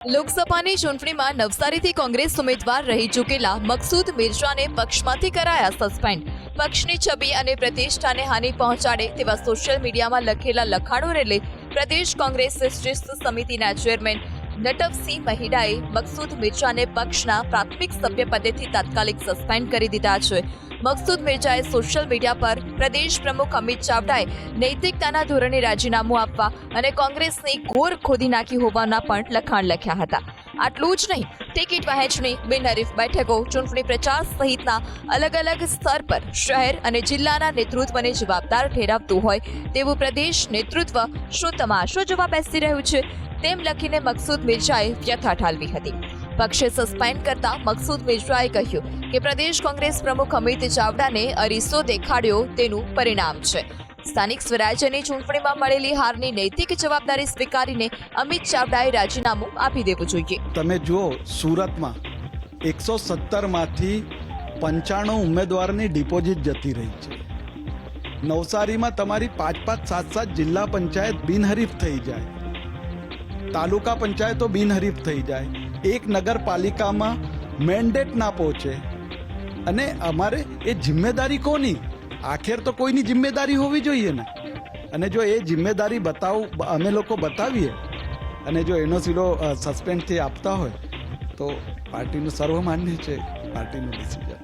લોકસભાની ચૂંટણીમાં નવસારીથી કોંગ્રેસ ઉમેદવાર રહી ચૂકેલા મકસૂદ મિર્ઝાને પક્ષમાંથી કરાયા સસ્પેન્ડ. પક્ષની છબી અને પ્રતિષ્ઠાને હાનિ પહોંચાડે તેવા સોશિયલ મીડિયામાં લખેલા લખાણોને લઈ પ્રદેશ કોંગ્રેસ શિસ્ત સમિતિના ચેરમેન નટવસિંહ મહિડાએ મકસૂદ મિર્ઝાને પક્ષના પ્રાથમિક સભ્ય પદેથી તાત્કાલિક સસ્પેન્ડ કરી દીધા છે. મકસૂદ મિર્ઝાએ સોશિયલ મીડિયા પર પ્રદેશ પ્રમુખ અમિત ચાવડાએ નૈતિકતાના ધોરણે રાજીનામું આપવા અને કોંગ્રેસની ઘોર ખોદી નાખી હોવાના પણ લખાણ લખ્યા હતા. આટલું જ નહીં, ટિકિટ વહેંચણી, બિનહરીફ બેઠકો, ચૂંટણી પ્રચાર સહિતના અલગ અલગ સ્તર પર શહેર અને જિલ્લાના નેતૃત્વને જવાબદાર ઠેરવતું હોય તેવું પ્રદેશ નેતૃત્વ શું તમાશો જોવા બેસી રહ્યું છે તેમ લખીને મકસૂદ મિર્ઝાએ વ્યથા ઠાલવી હતી. પક્ષે સસ્પેન્ડ કરતા મકસૂદ મિર્ઝાએ કહ્યું કે પ્રદેશ કોંગ્રેસ પ્રમુખ અમિત ચાવડાને અરીસો દેખાડ્યો તેનું પરિણામ છે. સ્થાનિક સ્વરાજ્યની ચૂંટણીમાં મળેલી હારની નૈતિક જવાબદારી સ્વીકારીને અમિત ચાવડાએ રાજીનામું આપી દેવું જોઈએ. તમે જુઓ, સુરતમાં 117 માંથી 95 ઉમેદવારની ડિપોઝિટ જતી રહી છે. નવસારીમાં તમારી 5-5, 7-7 જિલ્લા પંચાયત બિનહરીફ થઈ જાય, તાલુકા પંચાયતો બિનહરીફ થઈ જાય, એક નગરપાલિકામાં મેન્ડેટ ના પહોંચે. અને અમારે એ જિમ્મેદારી કોની? આખેર તો કોઈની જિમ્મેદારી હોવી જોઈએ ને. અને જો એ જિમ્મેદારી અમે લોકો બતાવીએ અને જો એનો સીધો સસ્પેન્ડથી આપતા હોય તો પાર્ટીનું સર્વમાન્ય છે, પાર્ટીનું ડિસિઝન.